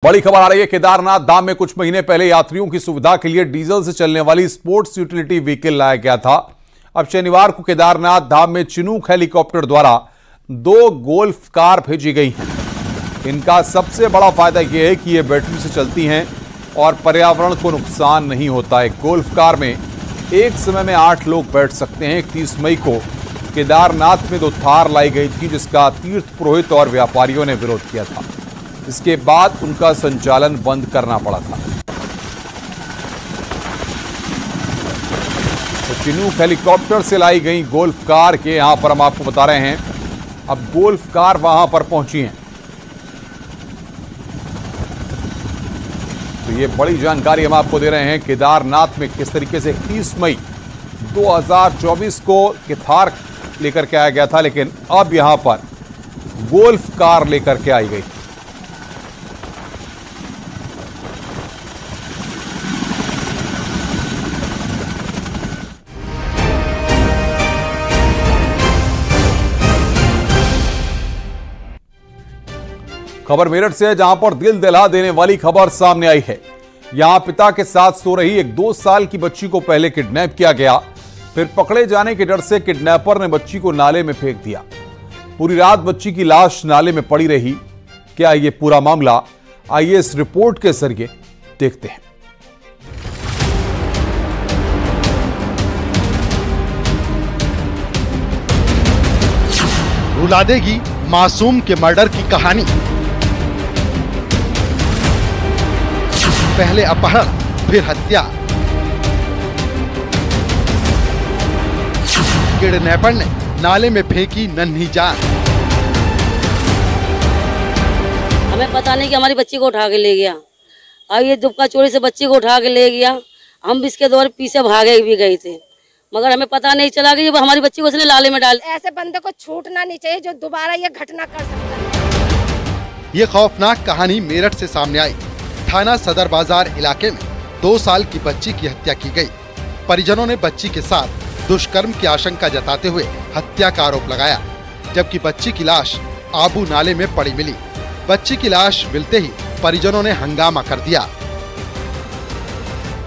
बड़ी खबर आ रही है। केदारनाथ धाम में कुछ महीने पहले यात्रियों की सुविधा के लिए डीजल से चलने वाली स्पोर्ट्स यूटिलिटी व्हीकल लाया गया था। अब शनिवार को केदारनाथ धाम में चिनूक हेलीकॉप्टर द्वारा 2 गोल्फ कार भेजी गई हैं। इनका सबसे बड़ा फायदा यह है कि ये बैटरी से चलती हैं और पर्यावरण को नुकसान नहीं होता है। गोल्फ कार में एक समय में 8 लोग बैठ सकते हैं। 31 मई को केदारनाथ में 2 थार लाई गई थी, जिसका तीर्थ पुरोहित और व्यापारियों ने विरोध किया था। इसके बाद उनका संचालन बंद करना पड़ा था। तो चिनूक हेलीकॉप्टर से लाई गई गोल्फ कार के यहां पर हम आपको बता रहे हैं, अब गोल्फ कार वहां पर पहुंची हैं। तो ये बड़ी जानकारी हम आपको दे रहे हैं। केदारनाथ में किस तरीके से 31 मई 2024 को थार लेकर के आया गया था, लेकिन अब यहां पर गोल्फ कार लेकर के आई गई। खबर मेरठ से है, जहां पर दिल दहला देने वाली खबर सामने आई है। यहां पिता के साथ सो रही एक 2 साल की बच्ची को पहले किडनैप किया गया, फिर पकड़े जाने के डर से किडनैपर ने बच्ची को नाले में फेंक दिया। पूरी रात बच्ची की लाश नाले में पड़ी रही। क्या ये पूरा मामला, आइए इस रिपोर्ट के जरिए देखते हैं। रुला देगी मासूम के मर्डर की कहानी। पहले अपहरण, फिर हत्या। किडनैपर ने नाले में फेंकी नन्ही जान। हमें पता नहीं कि हमारी बच्ची को उठा के ले गया। अब ये दुबका चोरी से बच्ची को उठा के ले गया। हम भी इसके दौर पीछे भागे भी गए थे, मगर हमें पता नहीं चला कि हमारी बच्ची को उसने नाले में डाल। ऐसे बंदे को छूटना नहीं चाहिए जो दोबारा ये घटना कर सकता है। ये खौफनाक कहानी मेरठ से सामने आई। थाना सदर बाजार इलाके में 2 साल की बच्ची की हत्या की गई। परिजनों ने बच्ची के साथ दुष्कर्म की आशंका जताते हुए हत्या का आरोप लगाया, जबकि बच्ची की लाश आबू नाले में पड़ी मिली। बच्ची की लाश मिलते ही परिजनों ने हंगामा कर दिया।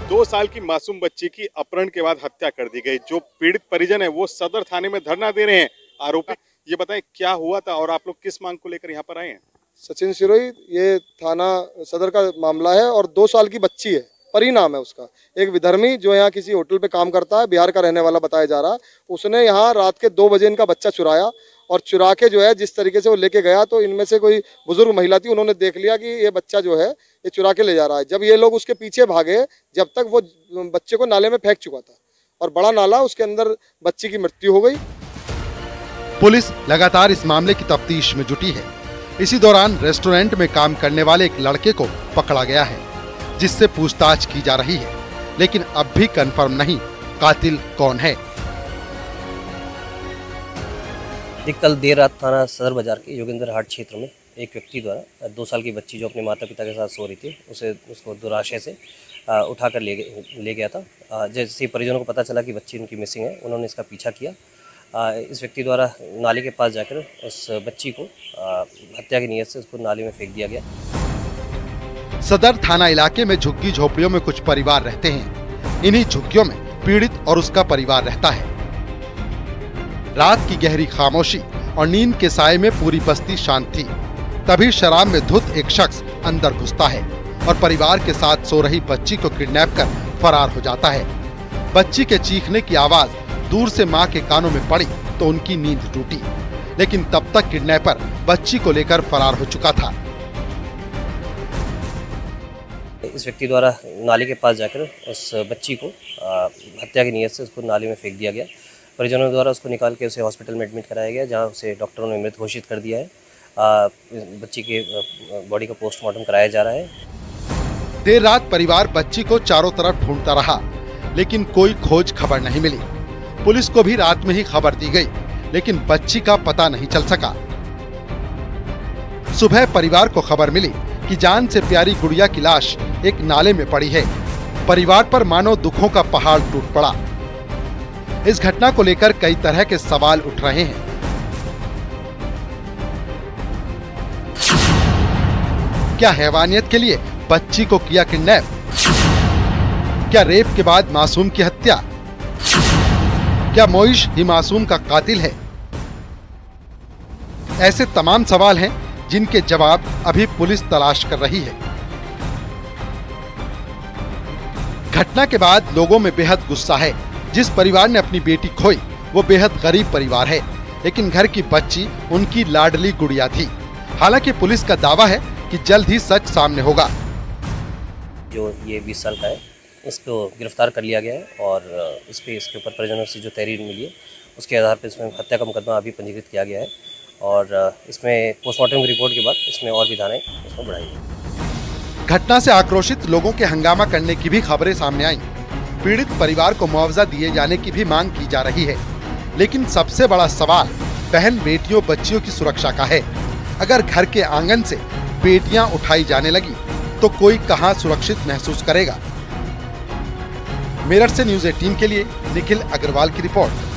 2 साल की मासूम बच्ची की अपहरण के बाद हत्या कर दी गई। जो पीड़ित परिजन है वो सदर थाने में धरना दे रहे हैं। आरोपी ये बताएं क्या हुआ था और आप लोग किस मांग को लेकर यहाँ पर आए हैं? सचिन सिरोही, ये थाना सदर का मामला है और 2 साल की बच्ची है, परिणाम है उसका। एक विधर्मी जो यहाँ किसी होटल पे काम करता है, बिहार का रहने वाला बताया जा रहा है, उसने यहाँ रात के 2 बजे इनका बच्चा चुराया और चुरा के जो है जिस तरीके से वो लेके गया, तो इनमें से कोई बुजुर्ग महिला थी, उन्होंने देख लिया कि ये बच्चा जो है ये चुरा के ले जा रहा है। जब ये लोग उसके पीछे भागे, जब तक वो बच्चे को नाले में फेंक चुका था और बड़ा नाला, उसके अंदर बच्ची की मृत्यु हो गई। पुलिस लगातार इस मामले की तफ्तीश में जुटी है। इसी दौरान रेस्टोरेंट में काम करने वाले एक लड़के को पकड़ा गया है, जिससे पूछताछ की जा रही है, लेकिन अब भी कंफर्म नहीं कातिल कौन है। कल देर रात थाना सदर बाजार के योगेंद्र हाट क्षेत्र में एक व्यक्ति द्वारा 2 साल की बच्ची जो अपने माता पिता के साथ सो रही थी, उसको दुराशय से उठाकर ले गया था। जैसे परिजनों को पता चला कि बच्ची उनकी मिसिंग है, उन्होंने इसका पीछा किया। इस व्यक्ति द्वारा नाले के पास जाकर उस बच्ची को हत्या की नीयत से उसको नाले में फेंक दिया गया। सदर थाना इलाके में झुग्गी झोपड़ियों में कुछ परिवार रहते हैं। इन्हीं झुग्गियों में पीड़ित और उसका परिवार रहता है। रात की गहरी खामोशी और नींद के साए में पूरी बस्ती शांत थी। तभी शराब में धुत एक शख्स अंदर घुसता है और परिवार के साथ सो रही बच्ची को किडनैप कर फरार हो जाता है। बच्ची के चीखने की आवाज दूर से मां के कानों में पड़ी तो उनकी नींद टूटी, लेकिन तब तक किडनैपर बच्ची को लेकर फरार हो चुका था। इस व्यक्ति द्वारा नाले के पास जाकर उस बच्ची को हत्या की नीयत से उसको नाले में फेंक दिया गया। परिजनों द्वारा उसको निकाल के उसे हॉस्पिटल में एडमिट कराया गया, जहां उसे डॉक्टरों ने मृत घोषित कर दिया है। बच्ची के बॉडी का पोस्टमार्टम कराया जा रहा है। देर रात परिवार बच्ची को चारों तरफ ढूंढता रहा, लेकिन कोई खोज खबर नहीं मिली। पुलिस को भी रात में ही खबर दी गई, लेकिन बच्ची का पता नहीं चल सका। सुबह परिवार को खबर मिली कि जान से प्यारी गुड़िया की लाश एक नाले में पड़ी है। परिवार पर मानो दुखों का पहाड़ टूट पड़ा। इस घटना को लेकर कई तरह के सवाल उठ रहे हैं। क्या हैवानियत के लिए बच्ची को किया किडनैप? क्या रेप के बाद मासूम की हत्या? क्या मोइश ही मासूम का कातिल है? ऐसे तमाम सवाल हैं जिनके जवाब अभी पुलिस तलाश कर रही है। घटना के बाद लोगों में बेहद गुस्सा है। जिस परिवार ने अपनी बेटी खोई वो बेहद गरीब परिवार है, लेकिन घर की बच्ची उनकी लाडली गुड़िया थी। हालांकि पुलिस का दावा है कि जल्द ही सच सामने होगा। जो ये 20 साल का है, इसको गिरफ्तार कर लिया गया है और इसके ऊपर परिजनों से जो तहरीर मिली है उसके आधार पर इसमें हत्या का मुकदमा अभी पंजीकृत किया गया है और इसमें पोस्टमार्टम की रिपोर्ट के बाद इसमें और भी धाराएं इसमें बढ़ाई गई। घटना से आक्रोशित लोगों के हंगामा करने की भी खबरें सामने आई। पीड़ित परिवार को मुआवजा दिए जाने की भी मांग की जा रही है, लेकिन सबसे बड़ा सवाल बहन बेटियों बच्चियों की सुरक्षा का है। अगर घर के आंगन से बेटियां उठाई जाने लगी तो कोई कहां सुरक्षित महसूस करेगा? मेरठ से न्यूज़ 18 के लिए निखिल अग्रवाल की रिपोर्ट।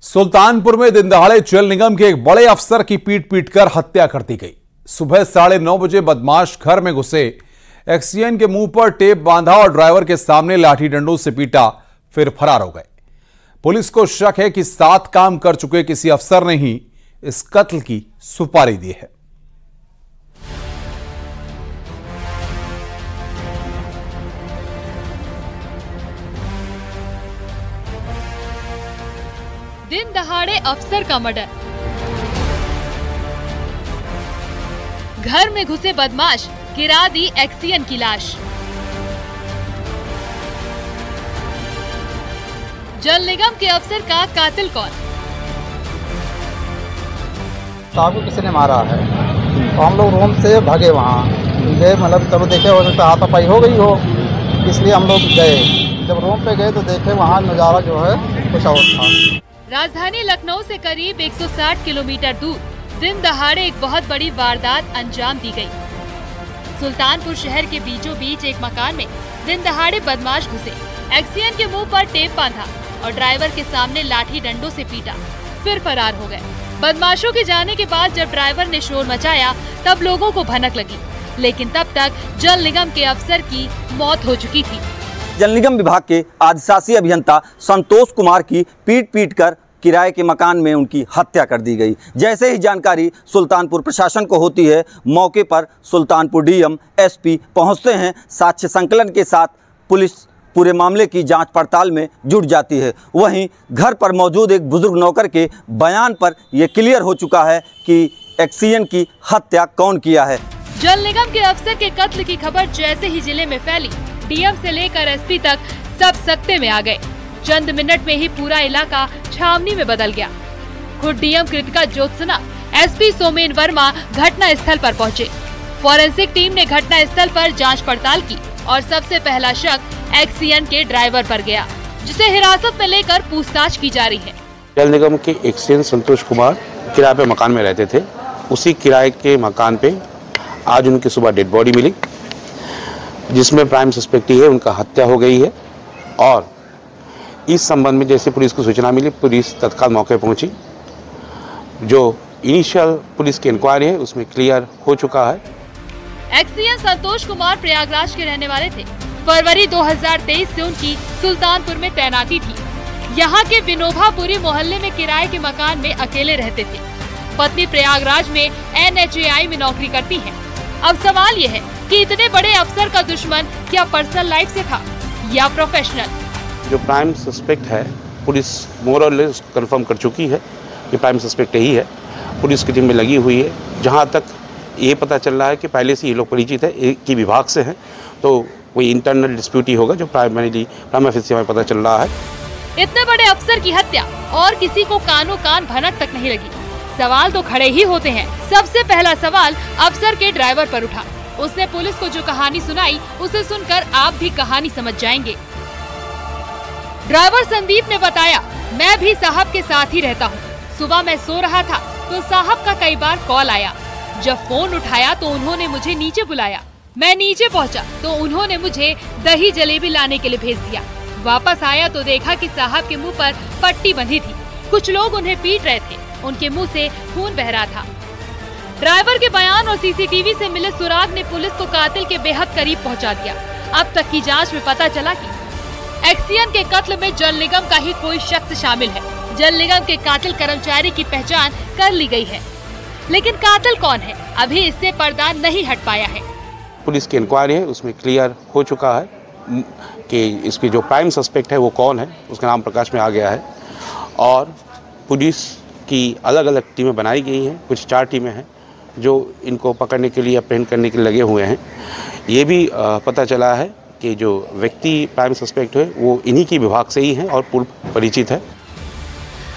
सुल्तानपुर में दिन दहाड़े जल निगम के एक बड़े अफसर की पीट कर हत्या कर दी गई। सुबह 9:30 बजे बदमाश घर में घुसे, एक्सीएन के मुंह पर टेप बांधा और ड्राइवर के सामने लाठी डंडों से पीटा, फिर फरार हो गए। पुलिस को शक है कि साथ काम कर चुके किसी अफसर ने ही इस कत्ल की सुपारी दी है। दिन दहाड़े अफसर का मर्डर, घर में घुसे बदमाश, गिरा दी एक्सीएन की लाश। जल निगम के अफसर का कातिल कौन? साहब को किसी ने मारा है तो हम लोग रूम से भागे वहाँ गए, मतलब चलो देखे हो सकता हाथापाई हो गई हो, इसलिए हम लोग गए। जब रूम पे गए तो देखे वहाँ नज़ारा जो है कुछ और था। राजधानी लखनऊ से करीब 160 किलोमीटर दूर दिन दहाड़े एक बहुत बड़ी वारदात अंजाम दी गई। सुल्तानपुर शहर के बीचों बीच एक मकान में दिन दहाड़े बदमाश घुसे, एक्सीएन के मुंह पर टेप बांधा और ड्राइवर के सामने लाठी डंडों से पीटा, फिर फरार हो गए। बदमाशों के जाने के बाद जब ड्राइवर ने शोर मचाया तब लोगों को भनक लगी, लेकिन तब तक जल निगम के अफसर की मौत हो चुकी थी। जल निगम विभाग के अधिशासी अभियंता संतोष कुमार की पीट कर किराए के मकान में उनकी हत्या कर दी गई। जैसे ही जानकारी सुल्तानपुर प्रशासन को होती है, मौके पर सुल्तानपुर डीएम एसपी पहुंचते हैं। साक्ष्य संकलन के साथ पुलिस पूरे मामले की जांच पड़ताल में जुट जाती है। वहीं घर पर मौजूद एक बुजुर्ग नौकर के बयान पर यह क्लियर हो चुका है कि एक्सीएन की हत्या कौन किया है। जल निगम के अफसर के कत्ल की खबर जैसे ही जिले में फैली, डीएम से लेकर एसपी तक सब सकते में आ गए। चंद मिनट में ही पूरा इलाका छावनी में बदल गया। खुद डीएम कृतिका ज्योत्सना, एसपी सोमेन वर्मा घटना स्थल पर पहुंचे। फॉरेंसिक टीम ने घटना स्थल पर जांच पड़ताल की और सबसे पहला शक एक्सीएन के ड्राइवर पर गया, जिसे हिरासत में लेकर पूछताछ की जा रही है। जल निगम के एक्सीएन संतोष कुमार किराए पे मकान में रहते थे। उसी किराए के मकान पे आज उनकी सुबह डेड बॉडी मिली, जिसमें प्राइम सस्पेक्ट है उनका हत्या हो गई है। और इस संबंध में जैसे पुलिस को सूचना मिली, पुलिस तत्काल मौके पहुंची। जो इनिशियल पुलिस की इंक्वायरी है उसमें क्लियर हो चुका है। एक्सीएन संतोष कुमार प्रयागराज के रहने वाले थे। फरवरी 2023 से उनकी सुल्तानपुर में तैनाती थी। यहाँ के विनोभापुरी मोहल्ले में किराए के मकान में अकेले रहते थे। पत्नी प्रयागराज में NHAI में नौकरी करती है। अब सवाल ये है कि इतने बड़े अफसर का दुश्मन क्या पर्सनल लाइफ से था या प्रोफेशनल? जो प्राइम सस्पेक्ट है पुलिस मोर और लेस कंफर्म कर चुकी है कि प्राइम सस्पेक्ट यही है। पुलिस की टीम में लगी हुई है। जहां तक ये पता चल रहा है कि पहले से ये लोग परिचित है, एक ही विभाग से हैं, तो कोई इंटरनल डिस्प्यूट ही होगा जो प्राइम ऑफिस में पता चल रहा है। इतने बड़े अफसर की हत्या और किसी को कानो कान भनक तक नहीं लगी। सवाल तो खड़े ही होते हैं। सबसे पहला सवाल अफसर के ड्राइवर पर उठा। उसने पुलिस को जो कहानी सुनाई उसे सुनकर आप भी कहानी समझ जाएंगे। ड्राइवर संदीप ने बताया, मैं भी साहब के साथ ही रहता हूँ। सुबह मैं सो रहा था तो साहब का कई बार कॉल आया। जब फोन उठाया तो उन्होंने मुझे नीचे बुलाया। मैं नीचे पहुँचा तो उन्होंने मुझे दही जलेबी लाने के लिए भेज दिया। वापस आया तो देखा कि साहब के मुंह पर पट्टी बंधी थी। कुछ लोग उन्हें पीट रहे थे, उनके मुंह से खून बह रहा था। ड्राइवर के बयान और सीसीटीवी से मिले सुराग ने पुलिस को कातिल के बेहद करीब पहुंचा दिया। अब तक की जांच में पता चला कि एक्सियन के कत्ल में जल निगम का ही कोई शख्स शामिल है। जल निगम के कातिल कर्मचारी की पहचान कर ली गई है, लेकिन कातिल कौन है अभी इससे पर्दा नहीं हट पाया है। पुलिस की इंक्वायरी है, उसमें क्लियर हो चुका है कि इसकी जो प्राइम सस्पेक्ट है वो कौन है, उसका नाम प्रकाश में आ गया है। और पुलिस की अलग अलग टीमें बनाई गई हैं, कुछ 4 टीमें हैं जो इनको पकड़ने के लिए, अप्रहेंड करने के लिए लगे हुए हैं। ये भी पता चला है कि जो व्यक्ति प्राइम सस्पेक्ट है वो इन्हीं की विभाग से ही है और पूर्व परिचित है।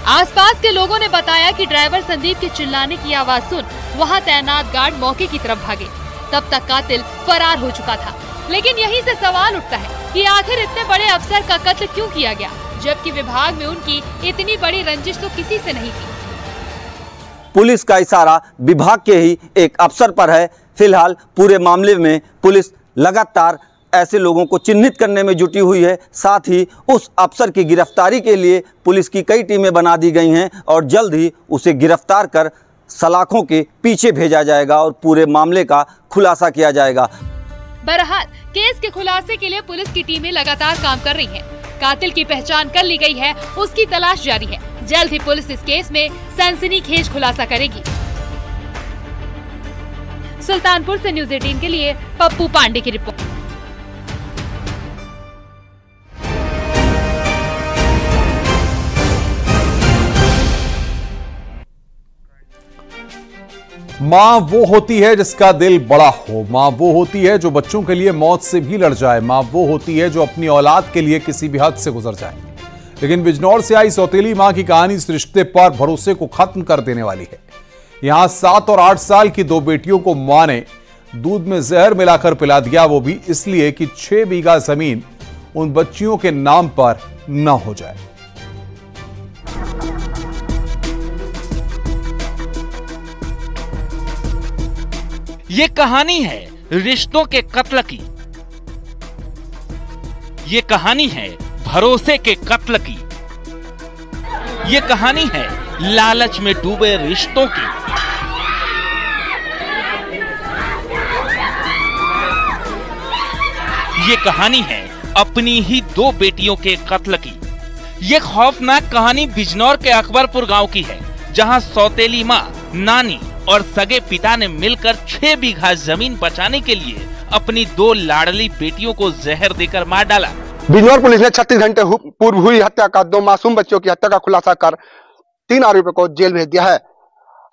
आसपास के लोगों ने बताया कि ड्राइवर संदीप के चिल्लाने की आवाज सुन वहां तैनात गार्ड मौके की तरफ भागे। तब तक कातिल फरार हो चुका था। लेकिन यहीं से सवाल उठता है कि आखिर इतने बड़े अफसर का कत्ल क्यों किया गया, जबकि विभाग में उनकी इतनी बड़ी रंजिश तो किसी से नहीं थी। पुलिस का इशारा विभाग के ही एक अफसर पर है। फिलहाल पूरे मामले में पुलिस लगातार ऐसे लोगों को चिन्हित करने में जुटी हुई है। साथ ही उस अफसर की गिरफ्तारी के लिए पुलिस की कई टीमें बना दी गई हैं और जल्द ही उसे गिरफ्तार कर सलाखों के पीछे भेजा जाएगा और पूरे मामले का खुलासा किया जाएगा। बहरहाल केस के खुलासे के लिए पुलिस की टीमें लगातार काम कर रही हैं। कातिल की पहचान कर ली गई है, उसकी तलाश जारी है। जल्द ही पुलिस इस केस में सनसनीखेज खुलासा करेगी। सुल्तानपुर से न्यूज़ 18 के लिए पप्पू पांडे की रिपोर्ट। माँ वो होती है जिसका दिल बड़ा हो। माँ वो होती है जो बच्चों के लिए मौत से भी लड़ जाए। माँ वो होती है जो अपनी औलाद के लिए किसी भी हद से गुजर जाए। लेकिन बिजनौर से आई सौतेली माँ की कहानी इस रिश्ते पर भरोसे को खत्म कर देने वाली है। यहां 7 और 8 साल की 2 बेटियों को मां ने दूध में जहर मिलाकर पिला दिया, वो भी इसलिए कि 6 बीघा जमीन उन बच्चियों के नाम पर न हो जाए। ये कहानी है रिश्तों के कत्ल की। ये कहानी है भरोसे के कत्ल की। ये कहानी है लालच में डूबे रिश्तों की। ये कहानी है अपनी ही 2 बेटियों के कत्ल की। ये खौफनाक कहानी बिजनौर के अकबरपुर गांव की है, जहां सौतेली मां, नानी और सगे पिता ने मिलकर 6 बीघा जमीन बचाने के लिए अपनी 2 लाडली बेटियों को जहर देकर मार डाला। बिजनौर पुलिस ने 36 घंटे पूर्व हुई हत्या का 2 मासूम बच्चों की हत्या का खुलासा कर 3 आरोपियों को जेल भेज दिया है।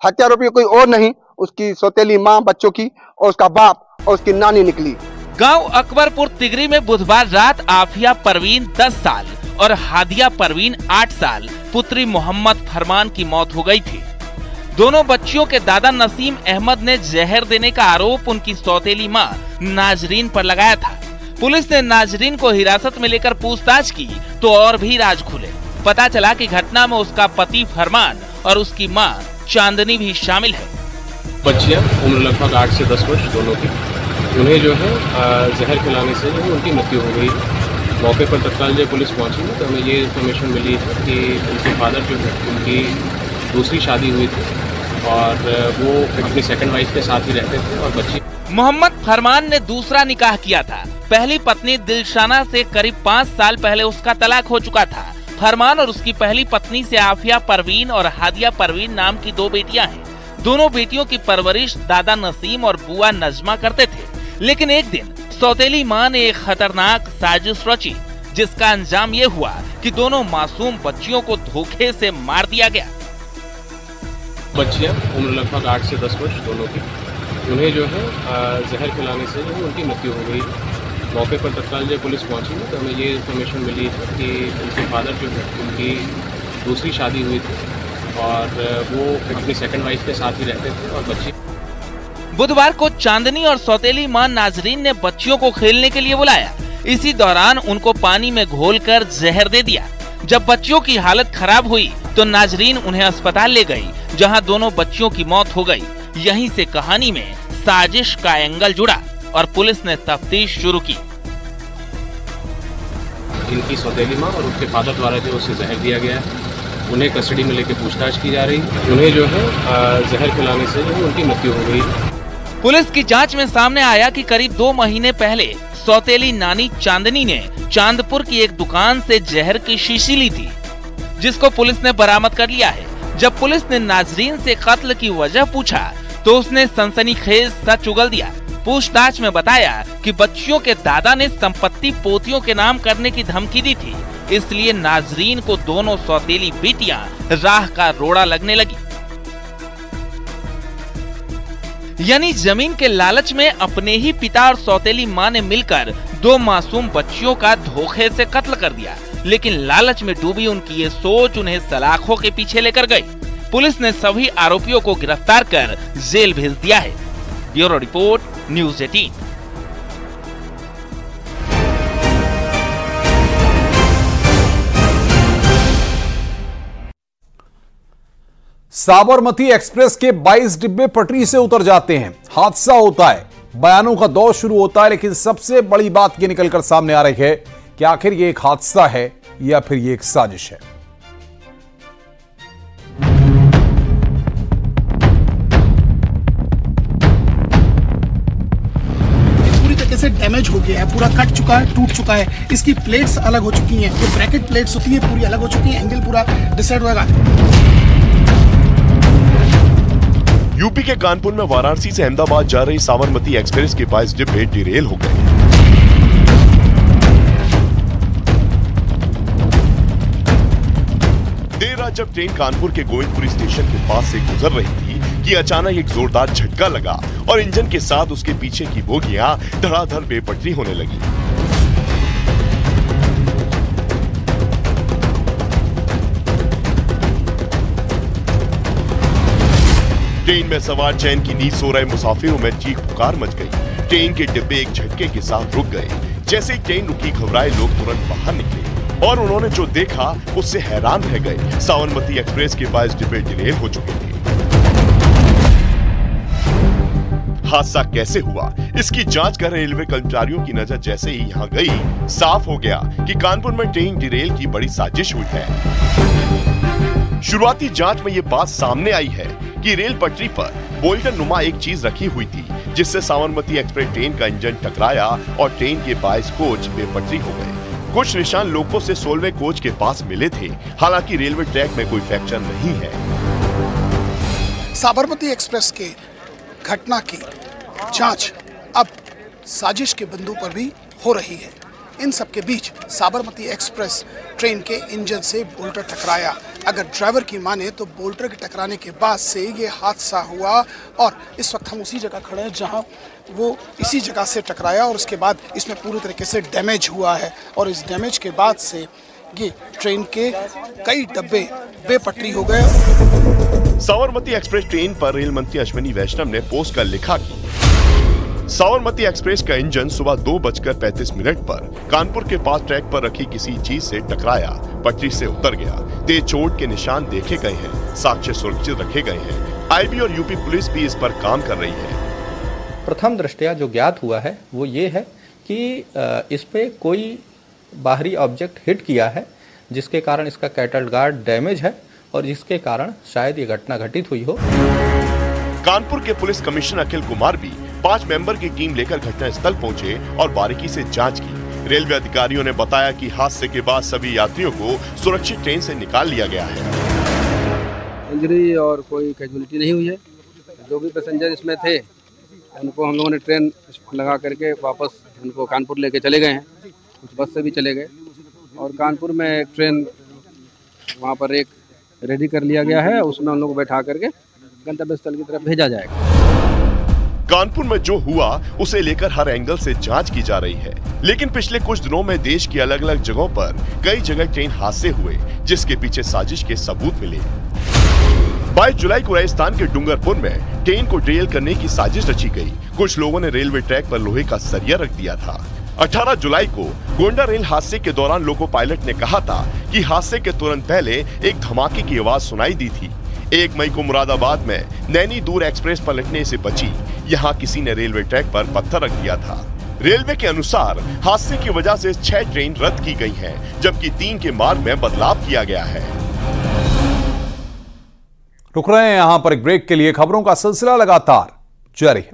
हत्या आरोपी कोई और नहीं, उसकी सौतेली मां बच्चों की और उसका बाप और उसकी नानी निकली। गांव अकबरपुर तिगरी में बुधवार रात आफिया परवीन 10 साल और हादिया परवीन 8 साल पुत्री मोहम्मद फरमान की मौत हो गई थी। दोनों बच्चियों के दादा नसीम अहमद ने जहर देने का आरोप उनकी सौतेली मां नाजरीन पर लगाया था। पुलिस ने नाजरीन को हिरासत में लेकर पूछताछ की तो और भी राज खुले। पता चला कि घटना में उसका पति फरमान और उसकी मां चांदनी भी शामिल है। बच्चियां उम्र लगभग 8 से 10 वर्ष दोनों की, उन्हें जो है जहर खिलाने से जो उनकी मृत्यु हो गई। मौके पर तत्काल जब पुलिस पहुंची तो हमें ये इन्फॉर्मेशन मिली है कि उनके फादर जो है उनकी दूसरी शादी हुई थी और वो अपनी सेकंड वाइफ के साथ ही रहते थे और बच्ची। मोहम्मद फरमान ने दूसरा निकाह किया था। पहली पत्नी दिलशाना से करीब 5 साल पहले उसका तलाक हो चुका था। फरमान और उसकी पहली पत्नी से आफिया परवीन और हादिया परवीन नाम की 2 बेटियां हैं। दोनों बेटियों की परवरिश दादा नसीम और बुआ नजमा करते थे। लेकिन एक दिन सौतेली मां ने एक खतरनाक साजिश रची, जिसका अंजाम ये हुआ कि दोनों मासूम बच्चियों को धोखे से मार दिया गया। बच्चियां उम्र लगभग 8 से 10 वर्ष दोनों की, उन्हें जो है जहर खिलाने से जो उनकी मृत्यु हो गई। मौके पर तत्काल जब पुलिस पहुंची तो हमें ये इन्फॉर्मेशन मिली है कि उनके फादर जो है उनकी दूसरी शादी हुई थी और वो अपनी सेकंड वाइफ के साथ ही रहते थे और बच्ची। बुधवार को चांदनी और सौतेली मां नाजरीन ने बच्चियों को खेलने के लिए बुलाया। इसी दौरान उनको पानी में घोलकर जहर दे दिया। जब बच्चियों की हालत खराब हुई तो नाजरीन उन्हें अस्पताल ले गई, जहां दोनों बच्चियों की मौत हो गई। यहीं से कहानी में साजिश का एंगल जुड़ा और पुलिस ने तफ्तीश शुरू की। इनकी सौतेली माँ और उनके फादर द्वारा जो उसे जहर दिया गया है। उन्हें कस्टडी में लेकर पूछताछ की जा रही है। उन्हें जो है जहर खिलाने से जो है उनकी मृत्यु हो गई। पुलिस की जांच में सामने आया कि करीब 2 महीने पहले सौतेली नानी चांदनी ने चांदपुर की एक दुकान से जहर की शीशी ली थी, जिसको पुलिस ने बरामद कर लिया है। जब पुलिस ने नाजरीन से कत्ल की वजह पूछा तो उसने सनसनीखेज सच उगल दिया। पूछताछ में बताया कि बच्चियों के दादा ने संपत्ति पोतियों के नाम करने की धमकी दी थी, इसलिए नाजरीन को दोनों सौतेली बेटियां राह का रोड़ा लगने लगी। यानी जमीन के लालच में अपने ही पिता और सौतेली मां ने मिलकर 2 मासूम बच्चियों का धोखे से कत्ल कर दिया, लेकिन लालच में डूबी उनकी ये सोच उन्हें सलाखों के पीछे लेकर गई। पुलिस ने सभी आरोपियों को गिरफ्तार कर जेल भेज दिया है। Bureau report, news 18। Sabarmati express के 22 डिब्बे पटरी से उतर जाते हैं, हादसा होता है, बयानों का दौर शुरू होता है, लेकिन सबसे बड़ी बात ये निकलकर सामने आ रही है कि आखिर ये एक हादसा है या फिर ये एक साजिश है। से डैमेज हो गया है, पूरा कट चुका है, टूट चुका है। इसकी प्लेट्स अलग हो चुकी हैं, जो ब्रैकेट प्लेट्स होती हैं पूरी अलग हो चुकी हैं, एंगल पूरा डिसाइड होगा। यूपी के कानपुर में वाराणसी से अहमदाबाद जा रही साबरमती एक्सप्रेस के 22 डिब्बे डिरेल हो गए। देर रात जब ट्रेन कानपुर के गोविंदपुरी स्टेशन के पास से गुजर रही थी कि अचानक एक जोरदार झटका लगा और इंजन के साथ उसके पीछे की बोगियां धड़ाधड़ बेपटरी होने लगी। ट्रेन में सवार चैन की नींद सो रहे मुसाफिरों में चीख पुकार मच गई। ट्रेन के डिब्बे एक झटके के साथ रुक गए। जैसे ही ट्रेन रुकी, घबराए लोग तुरंत बाहर निकले और उन्होंने जो देखा उससे हैरान रह गए। साबरमती एक्सप्रेस के 22 डिब्बे डिरेल हो चुके थे। हादसा कैसे हुआ, इसकी जांच कर रेलवे कर्मचारियों की नजर जैसे ही यहां गई, साफ हो गया कि कानपुर में ट्रेन डिरेल की बड़ी साजिश हुई है। शुरुआती जांच में ये बात सामने आई है कि रेल पटरी पर बोल्टन नुमा एक चीज रखी हुई थी, जिससे साबरमती एक्सप्रेस ट्रेन का इंजन टकराया और ट्रेन के 22 कोच बेपटरी हो गए। कुछ निशान लोको से 16वें कोच के पास मिले थे, हालांकि रेलवे ट्रैक में कोई फ्रैक्चर नहीं है। साबरमती एक्सप्रेस के घटना की जांच अब साजिश के बिंदु पर भी हो रही है। इन सब के बीच साबरमती एक्सप्रेस ट्रेन के इंजन से बोल्टर टकराया। अगर ड्राइवर की माने तो बोल्टर के टकराने के बाद से ये हादसा हुआ और इस वक्त हम उसी जगह खड़े हैं जहां वो इसी जगह से टकराया और उसके बाद इसमें पूरी तरीके से डैमेज हुआ है और इस डैमेज के बाद से ये ट्रेन के कई डब्बे बेपटरी हो गए। साबरमती एक्सप्रेस ट्रेन पर रेल मंत्री अश्विनी वैष्णव ने पोस्ट कर लिखा कि साबरमती एक्सप्रेस का इंजन सुबह 2:35 पर कानपुर के पास ट्रैक पर रखी किसी चीज से टकराया, पटरी से उतर गया। तेज चोट के निशान देखे गए हैं, साक्ष्य सुरक्षित रखे गए हैं। आईबी और यूपी पुलिस भी इस पर काम कर रही है। प्रथम दृष्टया जो ज्ञात हुआ है वो ये है कि इस पे कोई बाहरी ऑब्जेक्ट हिट किया है, जिसके कारण इसका कैटल गार्ड डैमेज है और जिसके कारण शायद ये घटना घटित हुई हो। कानपुर के पुलिस कमिश्नर अखिल कुमार भी 5 मेंबर की टीम लेकर घटनास्थल पहुंचे और बारीकी से जांच की। रेलवे अधिकारियों ने बताया कि हादसे के बाद सभी यात्रियों को सुरक्षित ट्रेन से निकाल लिया गया है। इंजरी और कोई कैजुअलिटी नहीं हुई है। जो भी पैसेंजर इसमें थे उनको हम लोगों ने ट्रेन लगा करके वापस उनको कानपुर लेके चले गए हैं। कुछ बस से भी चले गए और कानपुर में एक ट्रेन वहाँ पर एक रेडी कर लिया गया है, उसमें उन लोगों को बैठा करके गंतव्य स्थल की तरफ भेजा जाएगा। कानपुर में जो हुआ उसे लेकर हर एंगल से जांच की जा रही है, लेकिन पिछले कुछ दिनों में देश की अलग अलग जगहों पर कई जगह ट्रेन हादसे हुए, जिसके पीछे साजिश के सबूत मिले। 22 जुलाई को राजस्थान के डूंगरपुर में ट्रेन को डिरेल करने की साजिश रची गई। कुछ लोगों ने रेलवे ट्रैक पर लोहे का सरिया रख दिया था। 18 जुलाई को गोंडा रेल हादसे के दौरान लोको पायलट ने कहा था कि हादसे के तुरंत पहले एक धमाके की आवाज सुनाई दी थी। 1 मई को मुरादाबाद में नैनी दूर एक्सप्रेस पलटने से बची। यहाँ किसी ने रेलवे ट्रैक पर पत्थर रख दिया था। रेलवे के अनुसार हादसे की वजह से 6 ट्रेन रद्द की गई हैं, जबकि 3 के मार्ग में बदलाव किया गया है। रुक रहे हैं यहां पर एक ब्रेक के लिए। खबरों का सिलसिला लगातार जारी है।